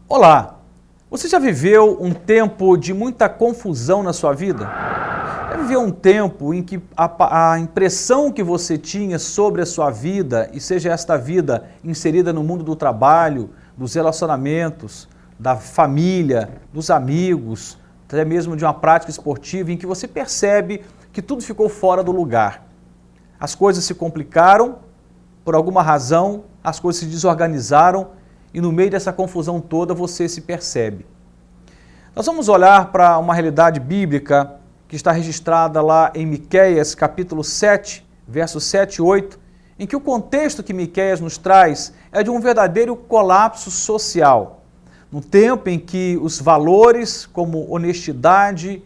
Olá! Você já viveu um tempo de muita confusão na sua vida? Já viveu um tempo em que a impressão que você tinha sobre a sua vida, e seja esta vida inserida no mundo do trabalho, dos relacionamentos, da família, dos amigos, até mesmo de uma prática esportiva, em que você percebe que tudo ficou fora do lugar. As coisas se complicaram, por alguma razão, as coisas se desorganizaram, e no meio dessa confusão toda você se percebe. Nós vamos olhar para uma realidade bíblica que está registrada lá em Miqueias, capítulo 7, versos 7 e 8, em que o contexto que Miqueias nos traz é de um verdadeiro colapso social. No tempo em que os valores como honestidade,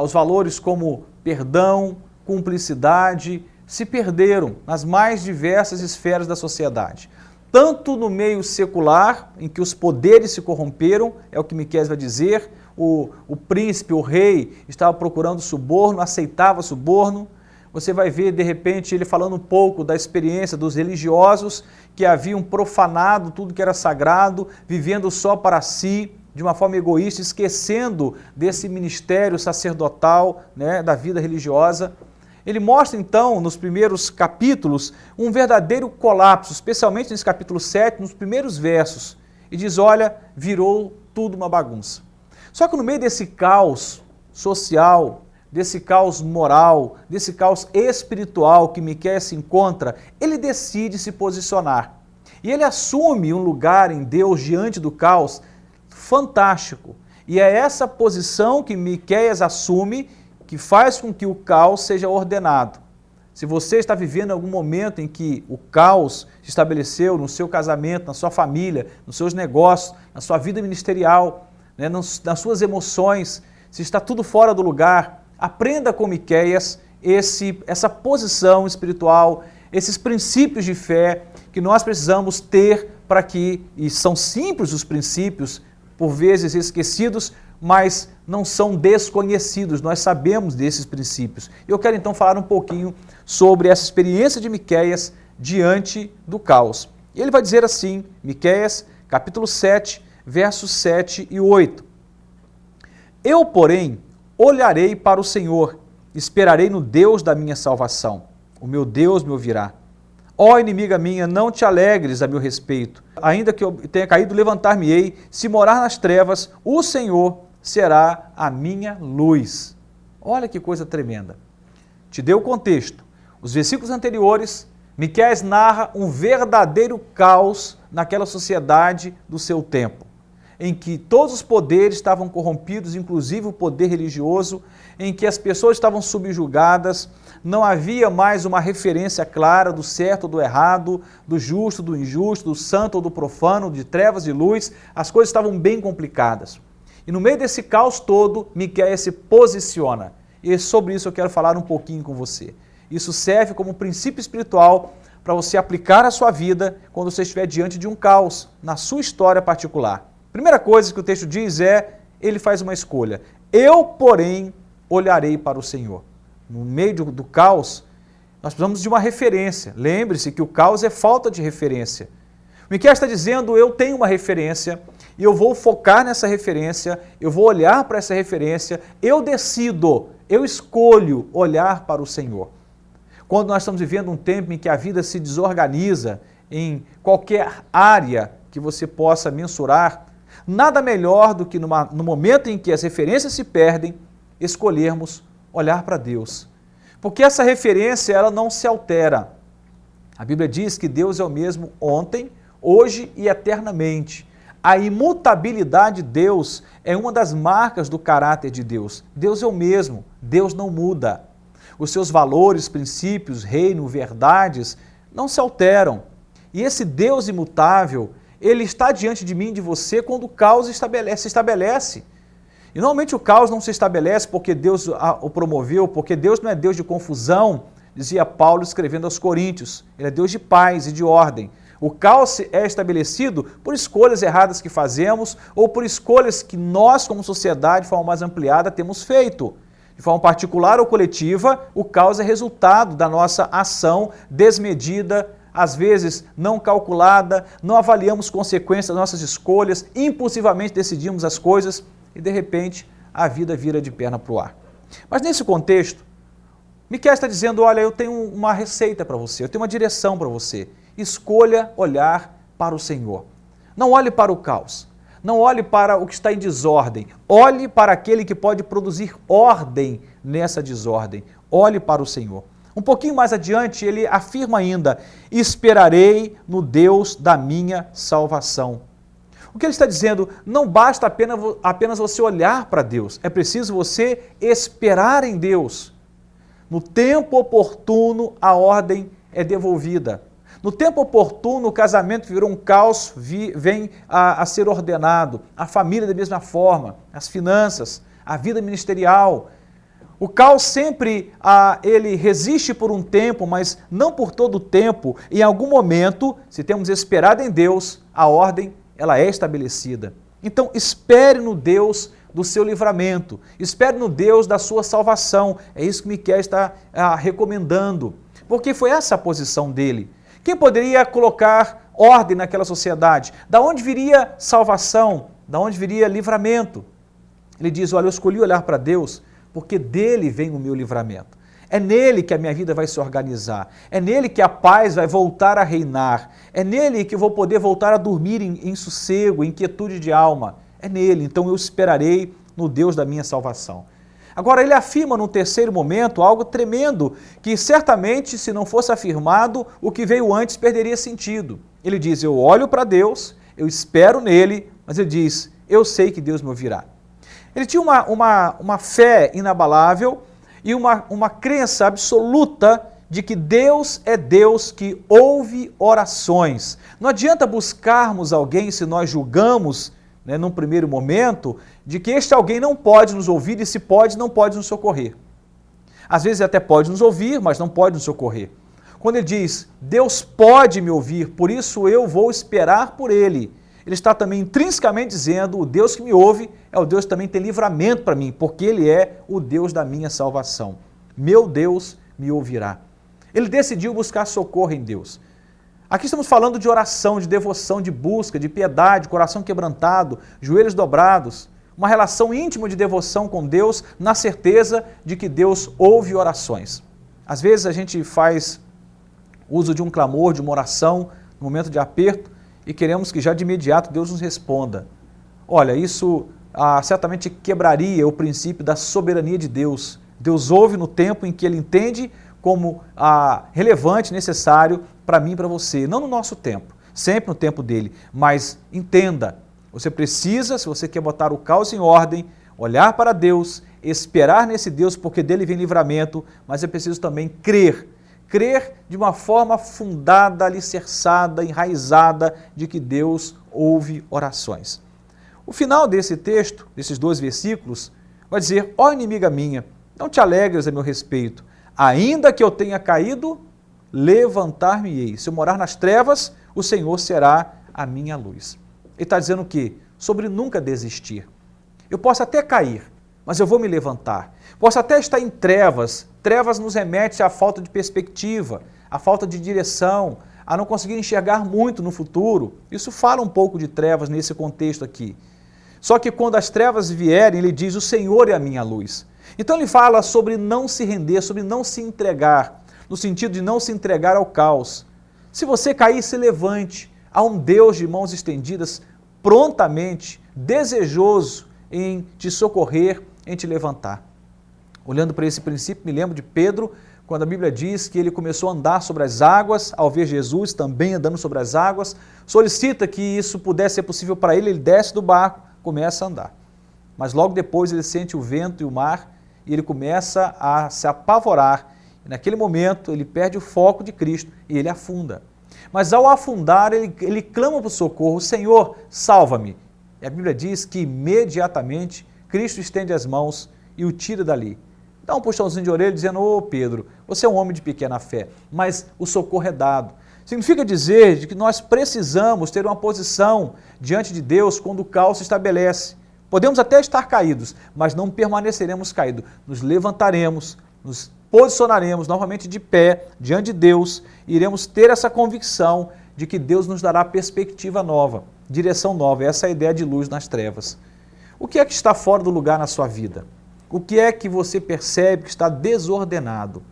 os valores como perdão, cumplicidade, se perderam nas mais diversas esferas da sociedade. Tanto no meio secular, em que os poderes se corromperam, é o que Miqueias vai dizer, o príncipe, o rei, estava procurando suborno, aceitava suborno. Você vai ver, de repente, ele falando um pouco da experiência dos religiosos que haviam profanado tudo que era sagrado, vivendo só para si, de uma forma egoísta, esquecendo desse ministério sacerdotal, da vida religiosa. Ele mostra, então, nos primeiros capítulos, um verdadeiro colapso, especialmente nesse capítulo 7, nos primeiros versos. E diz, olha, virou tudo uma bagunça. Só que no meio desse caos social, desse caos moral, desse caos espiritual que Miqueias se encontra, ele decide se posicionar. E ele assume um lugar em Deus diante do caos fantástico. E é essa posição que Miqueias assume que faz com que o caos seja ordenado. Se você está vivendo algum momento em que o caos se estabeleceu no seu casamento, na sua família, nos seus negócios, na sua vida ministerial, nas suas emoções, se está tudo fora do lugar, aprenda com Miqueias essa posição espiritual, esses princípios de fé que nós precisamos ter para que, e são simples os princípios, por vezes esquecidos, mas não são desconhecidos, nós sabemos desses princípios. Eu quero então falar um pouquinho sobre essa experiência de Miqueias diante do caos. E ele vai dizer assim, Miqueias, capítulo 7, versos 7 e 8. Eu, porém, olharei para o Senhor, esperarei no Deus da minha salvação. O meu Deus me ouvirá. Ó inimiga minha, não te alegres a meu respeito. Ainda que eu tenha caído, levantar-me-ei. Se morar nas trevas, o Senhor será a minha luz. Olha que coisa tremenda. Te dei o contexto. Os versículos anteriores, Miqueias narra um verdadeiro caos naquela sociedade do seu tempo, em que todos os poderes estavam corrompidos, inclusive o poder religioso, em que as pessoas estavam subjugadas, não havia mais uma referência clara do certo ou do errado, do justo, do injusto, do santo ou do profano, de trevas e luz, as coisas estavam bem complicadas. E no meio desse caos todo, Miqueias se posiciona. E sobre isso eu quero falar um pouquinho com você. Isso serve como princípio espiritual para você aplicar à sua vida quando você estiver diante de um caos, na sua história particular. Primeira coisa que o texto diz é, ele faz uma escolha. Eu, porém, olharei para o Senhor. No meio do caos, nós precisamos de uma referência. Lembre-se que o caos é falta de referência. Miqueias está dizendo, eu tenho uma referência, e eu vou focar nessa referência, eu vou olhar para essa referência, eu decido, eu escolho olhar para o Senhor. Quando nós estamos vivendo um tempo em que a vida se desorganiza, em qualquer área que você possa mensurar, nada melhor do que no momento em que as referências se perdem, escolhermos olhar para Deus. Porque essa referência, ela não se altera. A Bíblia diz que Deus é o mesmo ontem, hoje e eternamente. A imutabilidade de Deus é uma das marcas do caráter de Deus. Deus é o mesmo, Deus não muda. Os seus valores, princípios, reino, verdades não se alteram. E esse Deus imutável, ele está diante de mim e de você quando o caos se estabelece. E normalmente o caos não se estabelece porque Deus o promoveu, porque Deus não é Deus de confusão, dizia Paulo escrevendo aos Coríntios. Ele é Deus de paz e de ordem. O caos é estabelecido por escolhas erradas que fazemos ou por escolhas que nós, como sociedade, de forma mais ampliada, temos feito. De forma particular ou coletiva, o caos é resultado da nossa ação desmedida, às vezes não calculada, não avaliamos consequências das nossas escolhas, impulsivamente decidimos as coisas e de repente a vida vira de perna para o ar. Mas nesse contexto, Miqueias está dizendo, olha, eu tenho uma receita para você, eu tenho uma direção para você. Escolha olhar para o Senhor. Não olhe para o caos, não olhe para o que está em desordem, olhe para aquele que pode produzir ordem nessa desordem. Olhe para o Senhor. Um pouquinho mais adiante, ele afirma ainda, esperarei no Deus da minha salvação. O que ele está dizendo, não basta apenas você olhar para Deus, é preciso você esperar em Deus. No tempo oportuno, a ordem é devolvida. No tempo oportuno, o casamento virou um caos, vem a ser ordenado. A família da mesma forma, as finanças, a vida ministerial. O caos sempre ele resiste por um tempo, mas não por todo o tempo. Em algum momento, se temos esperado em Deus, a ordem ela é estabelecida. Então, espere no Deus do seu livramento, espere no Deus da sua salvação. É isso que Miqueias está recomendando, porque foi essa a posição dele. Quem poderia colocar ordem naquela sociedade? Da onde viria salvação? Da onde viria livramento? Ele diz, olha, eu escolhi olhar para Deus, porque dele vem o meu livramento. É nele que a minha vida vai se organizar. É nele que a paz vai voltar a reinar. É nele que eu vou poder voltar a dormir em sossego, em quietude de alma. É nele, então eu esperarei no Deus da minha salvação. Agora, ele afirma num terceiro momento algo tremendo, que certamente, se não fosse afirmado, o que veio antes perderia sentido. Ele diz, eu olho para Deus, eu espero nele, mas ele diz, eu sei que Deus me ouvirá. Ele tinha uma fé inabalável e uma crença absoluta de que Deus é Deus que ouve orações. Não adianta buscarmos alguém se nós julgamos, num primeiro momento, de que este alguém não pode nos ouvir e se pode, não pode nos socorrer. Às vezes até pode nos ouvir, mas não pode nos socorrer. Quando ele diz, Deus pode me ouvir, por isso eu vou esperar por ele, ele está também intrinsecamente dizendo, o Deus que me ouve é o Deus que também tem livramento para mim, porque ele é o Deus da minha salvação. Meu Deus me ouvirá. Ele decidiu buscar socorro em Deus. Aqui estamos falando de oração, de devoção, de busca, de piedade, coração quebrantado, joelhos dobrados, uma relação íntima de devoção com Deus, na certeza de que Deus ouve orações. Às vezes a gente faz uso de um clamor, de uma oração, no momento de aperto, e queremos que já de imediato Deus nos responda. Olha, isso certamente quebraria o princípio da soberania de Deus. Deus ouve no tempo em que ele entende como relevante, necessário para mim e para você. Não no nosso tempo, sempre no tempo dele. Mas entenda, você precisa, se você quer botar o caos em ordem, olhar para Deus, esperar nesse Deus, porque dele vem livramento, mas é preciso também crer. Crer de uma forma fundada, alicerçada, enraizada, de que Deus ouve orações. O final desse texto, desses 2 versículos, vai dizer, ó inimiga minha, não te alegres a meu respeito, ainda que eu tenha caído, levantar-me-ei. Se eu morar nas trevas, o Senhor será a minha luz. Ele está dizendo o quê? Sobre nunca desistir. Eu posso até cair, mas eu vou me levantar. Posso até estar em trevas. Trevas nos remete à falta de perspectiva, à falta de direção, a não conseguir enxergar muito no futuro. Isso fala um pouco de trevas nesse contexto aqui. Só que quando as trevas vierem, ele diz, o Senhor é a minha luz. Então ele fala sobre não se render, sobre não se entregar, no sentido de não se entregar ao caos. Se você cair, se levante. Há um Deus de mãos estendidas, prontamente, desejoso em te socorrer, em te levantar. Olhando para esse princípio, me lembro de Pedro, quando a Bíblia diz que ele começou a andar sobre as águas, ao ver Jesus também andando sobre as águas, solicita que isso pudesse ser possível para ele, ele desce do barco, começa a andar. Mas logo depois ele sente o vento e o mar, e ele começa a se apavorar. E naquele momento ele perde o foco de Cristo e ele afunda. Mas ao afundar, ele clama para o socorro, Senhor, salva-me. E a Bíblia diz que imediatamente Cristo estende as mãos e o tira dali. Dá um puxãozinho de orelha dizendo, ô Pedro, você é um homem de pequena fé, mas o socorro é dado. Significa dizer de que nós precisamos ter uma posição diante de Deus quando o caos se estabelece. Podemos até estar caídos, mas não permaneceremos caídos. Nos levantaremos, nos posicionaremos novamente de pé diante de Deus e iremos ter essa convicção de que Deus nos dará perspectiva nova, direção nova. Essa é a ideia de luz nas trevas. O que é que está fora do lugar na sua vida? O que é que você percebe que está desordenado?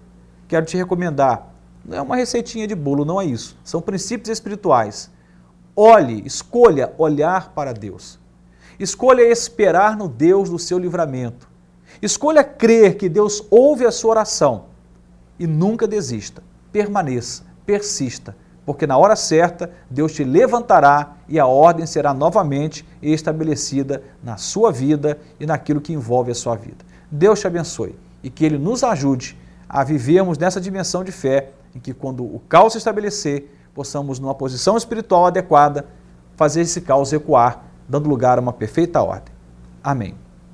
Quero te recomendar, não é uma receitinha de bolo, não é isso. São princípios espirituais. Olhe, escolha olhar para Deus. Escolha esperar no Deus do seu livramento. Escolha crer que Deus ouve a sua oração e nunca desista. Permaneça, persista, porque na hora certa Deus te levantará e a ordem será novamente estabelecida na sua vida e naquilo que envolve a sua vida. Deus te abençoe e que Ele nos ajude a vivermos nessa dimensão de fé em que quando o caos se estabelecer, possamos, numa posição espiritual adequada, fazer esse caos recuar, dando lugar a uma perfeita ordem. Amém.